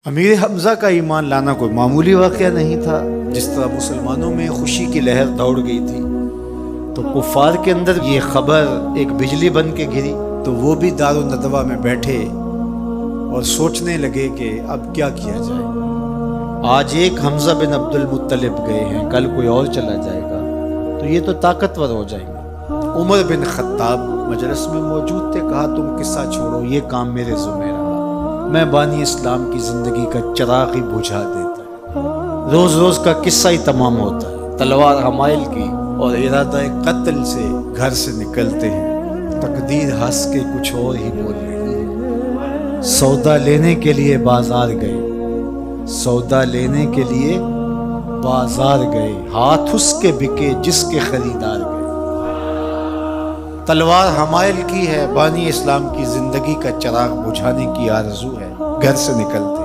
امیر حمزہ کا ایمان لانا کوئی معمولی واقعہ نہیں تھا۔ جس طرح مسلمانوں میں خوشی کی لہر دوڑ گئی تھی تو کفار کے اندر یہ خبر ایک بجلی بن کے گری، تو وہ بھی دارالندوہ میں بیٹھے اور سوچنے لگے کہ اب کیا کیا جائے۔ آج ایک حمزہ بن عبد المطلب گئے ہیں، کل کوئی اور چلا جائے گا تو یہ تو طاقتور ہو جائیں گے۔ عمر بن خطاب مجلس میں موجود تھے، کہا تم قصہ چھوڑو، یہ کام میرے ذمہ رہا، میں بانی اسلام کی زندگی کا چراغ ہی بجھا دیتا ہے۔ روز روز کا قصہ ہی تمام ہوتا ہے، تلوار حمائل کی اور ارادہ قتل سے گھر سے نکلتے ہیں، تقدیر ہنس کے کچھ اور ہی بول رہی ہے۔ سودا لینے کے لیے بازار گئے، سودا لینے کے لیے بازار گئے، ہاتھ اس کے بکے جس کے خریدار گئے۔ تلوار حمائل کی ہے، بانی اسلام کی زندگی کا چراغ بجھانے کی آرزو ہے، گھر سے نکلتے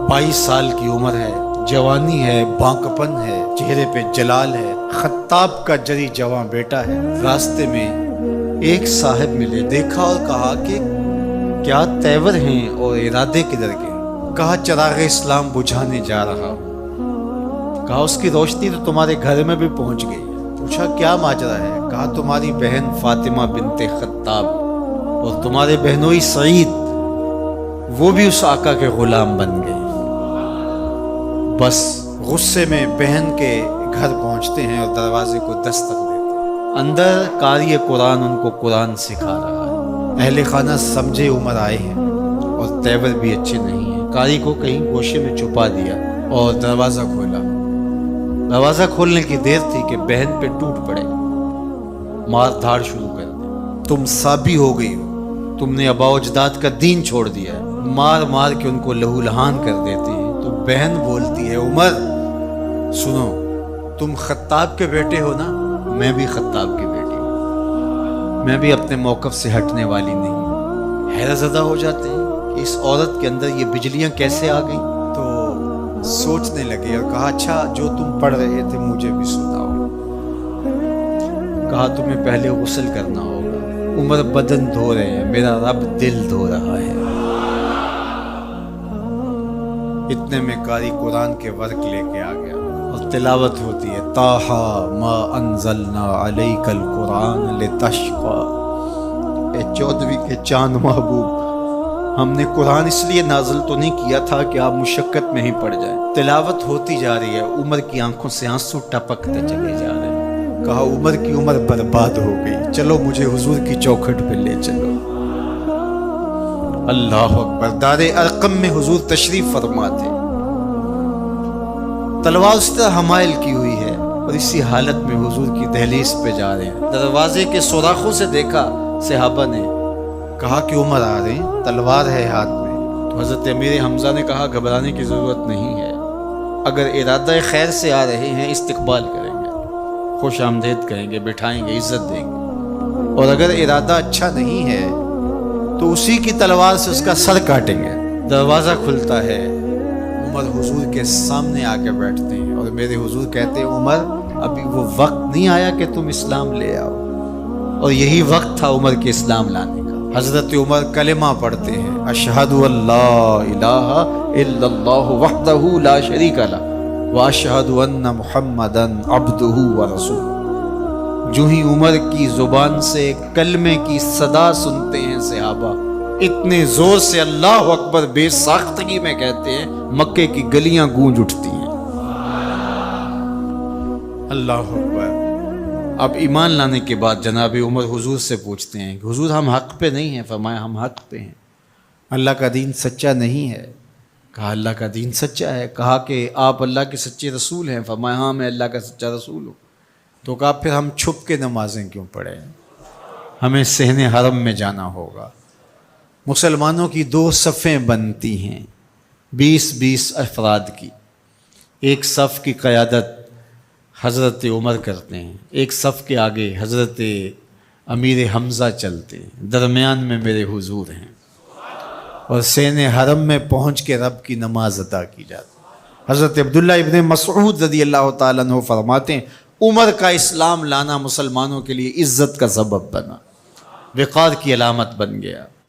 22 سال کی عمر ہے، جوانی ہے، بانکپن ہے، چہرے پہ جلال ہے، خطاب کا جری جواں بیٹا ہے۔ راستے میں ایک صاحب ملے، دیکھا اور کہا کہ کیا تیور ہیں اور ارادے کدھر گئے؟ کہا چراغ اسلام بجھانے جا رہا ہوں۔ کہا اس کی روشنی تو تمہارے گھر میں بھی پہنچ گئی۔ پوچھا کیا ماجرا ہے؟ کہا تمہاری بہن فاطمہ بنت خطاب اور تمہارے بہنوئی سعید وہ بھی اس آقا کے غلام بن گئے۔ بس غصے میں بہن کے گھر پہنچتے ہیں اور دروازے کو دستک دیتے ہیں۔ اندر قاری قرآن ان کو قرآن سکھا رہا ہے۔ اہل خانہ سمجھے عمر آئے ہیں اور تیور بھی اچھے نہیں ہیں، قاری کو کہیں گوشے میں چھپا دیا اور دروازہ کھولا۔ دروازہ کھولنے کی دیر تھی کہ بہن پہ ٹوٹ پڑے، مار دھاڑ شروع کر دی۔ تم سابی ہو گئی ہو، تم نے آباء و اجداد کا دین چھوڑ دیا ہے۔ مار مار کے ان کو لہو لہان کر دیتے ہیں۔ تو بہن بولتی ہے عمر سنو، تم خطاب کے بیٹے ہو نا، میں بھی خطاب کی بیٹی ہوں، میں بھی اپنے موقف سے ہٹنے والی نہیں ہوں۔ حیرت زدہ ہو جاتے ہیں کہ اس عورت کے اندر یہ بجلیاں کیسے آ گئیں۔ تو سوچنے لگے اور کہا اچھا جو تم پڑھ رہے تھے مجھے بھی سناؤ۔ کہا تمہیں پہلے غسل کرنا ہوگا، عمر بدن دھو رہے ہیں، میرا رب دل دھو رہا ہے۔ اتنے میں قاری قرآن کے ورق لے کے آ گیا اور تلاوت ہوتی ہے طٰہٰ ما انزلنا علیک القرآن لتشقیٰ۔ اے 14ویں کے چاند محبوب، ہم نے قرآن اس لیے نازل تو نہیں کیا تھا کہ آپ مشقت میں ہی پڑ جائیں۔ تلاوت ہوتی جا رہی ہے، عمر کی آنکھوں سے آنسو ٹپکتے چلے جا رہے ہیں۔ کہا عمر کی عمر برباد ہو گئی، چلو مجھے حضور کی چوکھٹ پہ لے چلو۔ اللہ اکبر۔ دار ارقم میں حضور تشریف فرما تھے، تلوار اس طرح حمائل کی ہوئی ہے اور اسی حالت میں حضور کی دہلیز پہ جا رہے ہیں۔ دروازے کے سوراخوں سے دیکھا صحابہ نے، کہا کہ عمر آ رہے ہیں، تلوار ہے ہاتھ میں۔ تو حضرت امیر حمزہ نے کہا گھبرانے کی ضرورت نہیں ہے، اگر ارادہ خیر سے آ رہے ہیں استقبال کریں گے، خوش آمدید کہیں گے، بٹھائیں گے، عزت دیں گے، اور اگر ارادہ اچھا نہیں ہے تو اسی کی تلوار سے اس کا سر کاٹیں گے۔ دروازہ کھلتا ہے، عمر حضور کے سامنے آ کے بیٹھتے ہیں اور میرے حضور کہتے ہیں عمر ابھی وہ وقت نہیں آیا کہ تم اسلام لے آؤ، اور یہی وقت تھا عمر کے اسلام لانے کا۔ حضرت عمر کلمہ پڑھتے ہیں اشہد ان لا الہ الا اللہ وحدہ لا شریک لہ واشہد ان محمدا عبدہ ورسولہ۔ جو ہی عمر کی زبان سے کلمے کی صدا سنتے ہیں صحابہ، اتنے زور سے اللہ اکبر بے ساختگی میں کہتے ہیں مکے کی گلیاں گونج اٹھتی ہیں۔ اللہ اکبر۔ اب ایمان لانے کے بعد جناب عمر حضور سے پوچھتے ہیں کہ حضور ہم حق پہ نہیں ہیں؟ فرمایا ہم حق پہ ہیں، اللہ کا دین سچا نہیں ہے؟ کہا اللہ کا دین سچا ہے۔ کہا کہ آپ اللہ کے سچے رسول ہیں؟ فرمایا ہاں میں اللہ کا سچا رسول ہوں۔ تو کہا پھر ہم چھپ کے نمازیں کیوں پڑھیں، ہمیں صحن حرم میں جانا ہوگا۔ مسلمانوں کی 2 صفیں بنتی ہیں، 20 افراد کی، ایک صف کی قیادت حضرت عمر کرتے ہیں، ایک صف کے آگے حضرت امیر حمزہ چلتے ہیں، درمیان میں میرے حضور ہیں، اور صحن حرم میں پہنچ کے رب کی نماز ادا کی جاتی ہے۔ حضرت عبداللہ ابن مسعود رضی اللہ تعالیٰ عنہ فرماتے ہیں عمر کا اسلام لانا مسلمانوں کے لیے عزت کا سبب بنا، وقار کی علامت بن گیا۔